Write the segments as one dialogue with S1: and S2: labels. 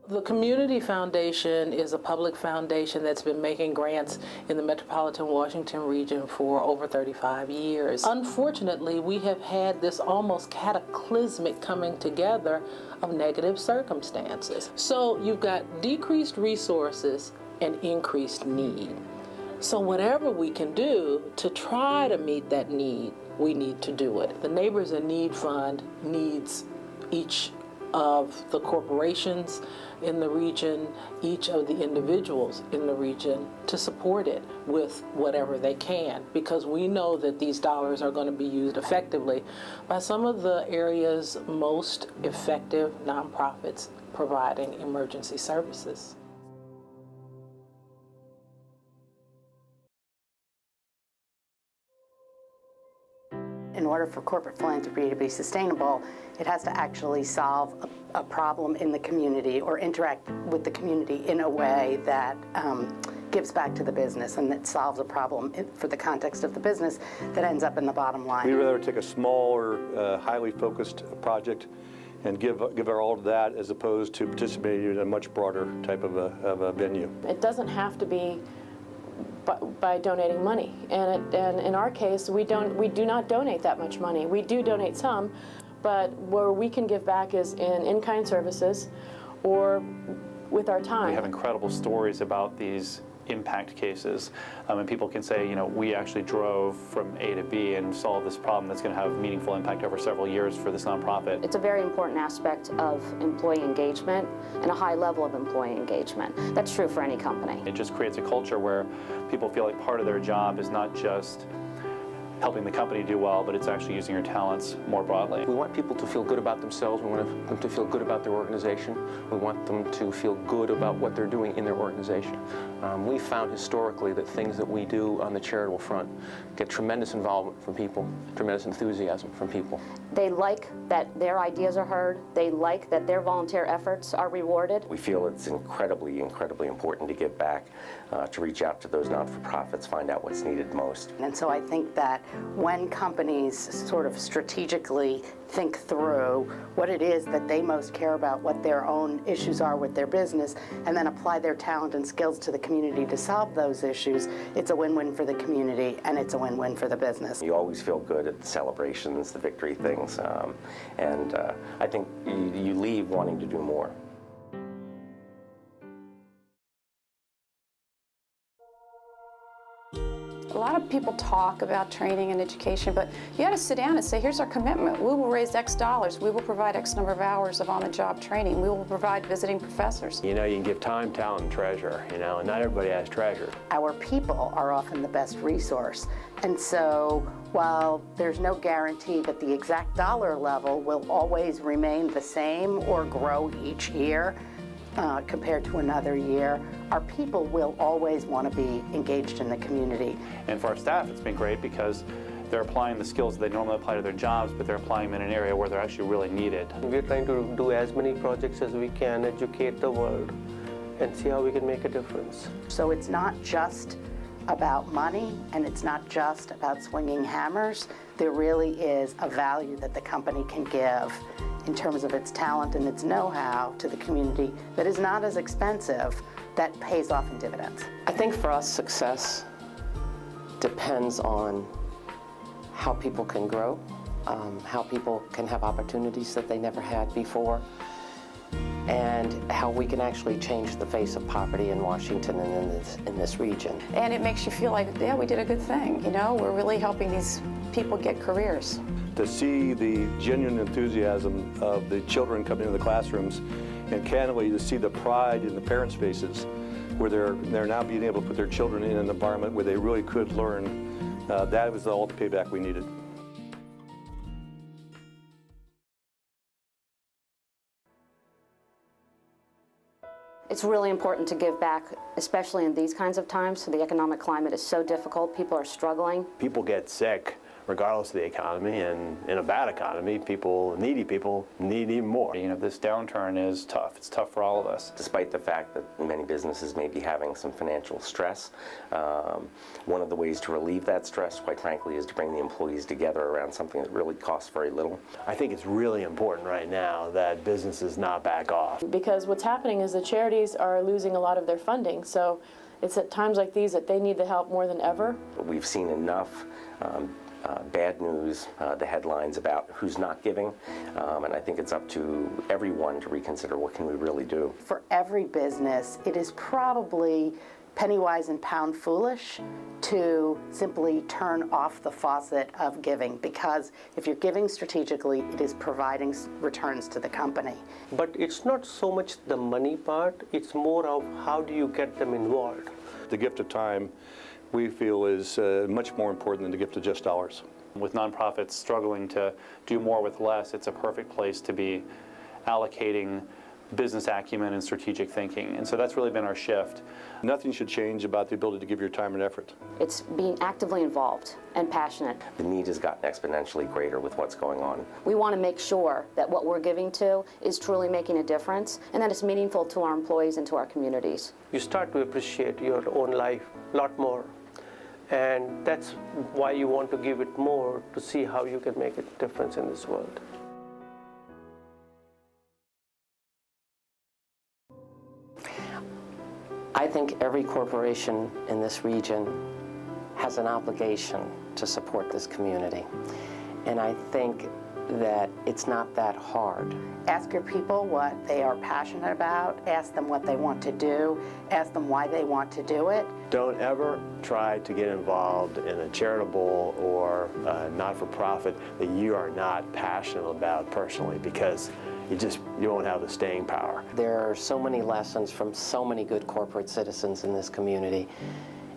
S1: The Community Foundation is a public foundation that's been making grants in the metropolitan Washington region for over 35 years. Unfortunately, we have had this almost cataclysmic coming together of negative circumstances. So you've got decreased resources and increased need. So whatever we can do to try to meet that need, we need to do it. The Neighbors in Need Fund needs each of the corporations in the region, each of the individuals in the region to support it with whatever they can, because we know that these dollars are going to be used effectively by some of the area's most effective nonprofits providing emergency services.
S2: In order for corporate philanthropy to be sustainable, it has to actually solve a problem in the community or interact with the community in a way that gives back to the business and that solves a problem for the context of the business that ends up in the bottom line.
S3: We'd rather take a smaller, highly focused project and give our all to that as opposed to participating in a much broader type of a venue.
S4: It doesn't have to be by donating money, and in our case, we do not donate that much money. We do donate some, but where we can give back is in-kind services or with our time.
S5: We have incredible stories about these impact cases, and people can say, you know, we actually drove from A to B and solved this problem that's going to have meaningful impact over several years for this nonprofit.
S6: It's a very important aspect of employee engagement and a high level of employee engagement. That's true for any company.
S5: It just creates a culture where people feel like part of their job is not just helping the company do well, but it's actually using your talents more broadly.
S7: We want people to feel good about themselves. We want them to feel good about their organization. We want them to feel good about what they're doing in their organization. We found historically that things that we do on the charitable front get tremendous involvement from people, tremendous enthusiasm from people.
S6: They like that their ideas are heard. They like that their volunteer efforts are rewarded.
S8: We feel it's incredibly important to give back, to reach out to those not-for-profits, find out what's needed most.
S2: And so I think that when companies sort of strategically think through what it is that they most care about, what their own issues are with their business, and then apply their talent and skills to the community to solve those issues, it's a win-win for the community and it's a win-win for the business.
S8: You always feel good at the celebrations, the victory things, and I think you leave wanting to do more.
S9: A lot of people talk about training and education, but you got to sit down and say, here's our commitment. We will raise X dollars. We will provide X number of hours of on-the-job training. We will provide visiting professors.
S10: You know, you can give time, talent, and treasure, you know, and not everybody has treasure.
S2: Our people are often the best resource. And so while there's no guarantee that the exact dollar level will always remain the same or grow each year, compared to another year, our people will always want to be engaged in the community.
S5: And for our staff, it's been great because they're applying the skills they normally apply to their jobs, but they're applying them in an area where they're actually really needed.
S7: We're trying to do as many projects as we can, educate the world, and see how we can make a difference.
S2: So it's not just about money, and it's not just about swinging hammers. There really is a value that the company can give in terms of its talent and its know-how to the community that is not as expensive, that pays off in dividends.
S11: I think for us, success depends on how people can grow, how people can have opportunities that they never had before, and how we can actually change the face of poverty in Washington and in this region.
S9: And it makes you feel like, yeah, we did a good thing. You know, we're really helping these people get careers.
S3: To see the genuine enthusiasm of the children coming into the classrooms, and candidly to see the pride in the parents' faces, where they're now being able to put their children in an environment where they really could learn, that was all the payback we needed.
S6: It's really important to give back, especially in these kinds of times. So the economic climate is so difficult. People are struggling.
S10: People get sick regardless of the economy. And in a bad economy, needy people need even more.
S5: You know, this downturn is tough. It's tough for all of us.
S8: Despite the fact that many businesses may be having some financial stress, one of the ways to relieve that stress, quite frankly, is to bring the employees together around something that really costs very little.
S10: I think it's really important right now that businesses not back off.
S4: Because what's happening is the charities are losing a lot of their funding, so it's at times like these that they need the help more than ever.
S8: We've seen enough bad news, the headlines about who's not giving, and I think it's up to everyone to reconsider what can we really do.
S2: For every business, it is probably penny wise and pound foolish to simply turn off the faucet of giving, because if you're giving strategically, it is providing returns to the company.
S12: But it's not so much the money part, it's more of how do you get them involved.
S3: The gift of time, we feel, is much more important than the gift of just dollars.
S5: With nonprofits struggling to do more with less, it's a perfect place to be allocating business acumen and strategic thinking. And so that's really been our shift.
S3: Nothing should change about the ability to give your time and effort.
S6: It's being actively involved and passionate.
S8: The need has gotten exponentially greater with what's going on.
S6: We want to make sure that what we're giving to is truly making a difference and that it's meaningful to our employees and to our communities.
S12: You start to appreciate your own life a lot more. And that's why you want to give it more, to see how you can make a difference in this world.
S11: I think every corporation in this region has an obligation to support this community. And I think that it's not that hard.
S2: Ask your people what they are passionate about, ask them what they want to do, ask them why they want to do it.
S10: Don't ever try to get involved in a charitable or not-for-profit that you are not passionate about personally, because you won't have the staying power.
S11: There are so many lessons from so many good corporate citizens in this community,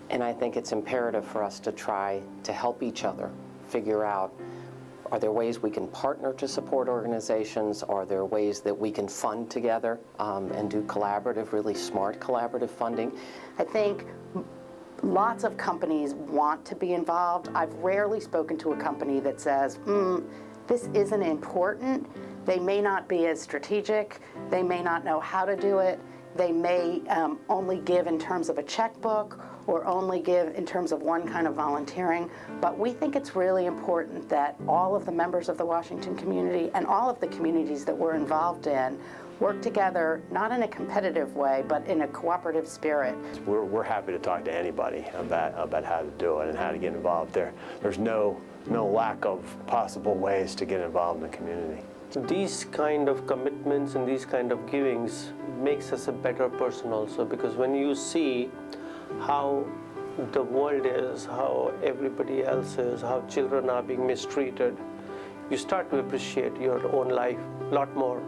S11: and I think it's imperative for us to try to help each other figure out, are there ways we can partner to support organizations? Are there ways that we can fund together and do collaborative, really smart collaborative funding?
S2: I think lots of companies want to be involved. I've rarely spoken to a company that says, this isn't important. They may not be as strategic. They may not know how to do it. They may only give in terms of a checkbook or only give in terms of one kind of volunteering. But we think it's really important that all of the members of the Washington community and all of the communities that we're involved in work together, not in a competitive way, but in a cooperative spirit.
S10: We're happy to talk to anybody about how to do it and how to get involved there. There's no lack of possible ways to get involved in the community.
S12: These kind of commitments and these kind of givings makes us a better person also, because when you see how the world is, how everybody else is, how children are being mistreated, you start to appreciate your own life a lot more.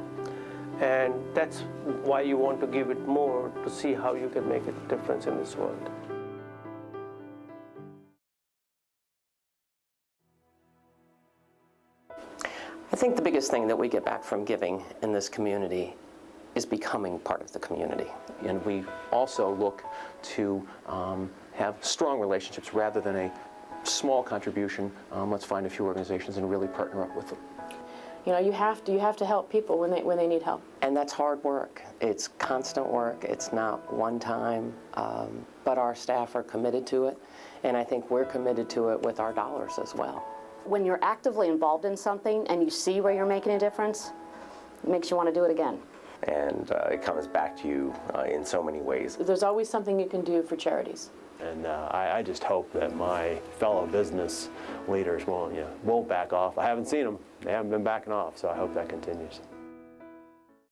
S12: And that's why you want to give it more, to see how you can make a difference in this world.
S11: I think the biggest thing that we get back from giving in this community is becoming part of the community.
S7: And we also look to have strong relationships rather than a small contribution. Let's find a few organizations and really partner up with them.
S4: You know, you have to help people when they need help.
S11: And that's hard work. It's constant work. It's not one time, but our staff are committed to it, and I think we're committed to it with our dollars as well.
S6: When you're actively involved in something and you see where you're making a difference, it makes you want to do it again.
S8: And it comes back to you in so many ways.
S4: There's always something you can do for charities.
S10: And I just hope that my fellow business leaders won't back off. I haven't seen them. They haven't been backing off, so I hope that continues.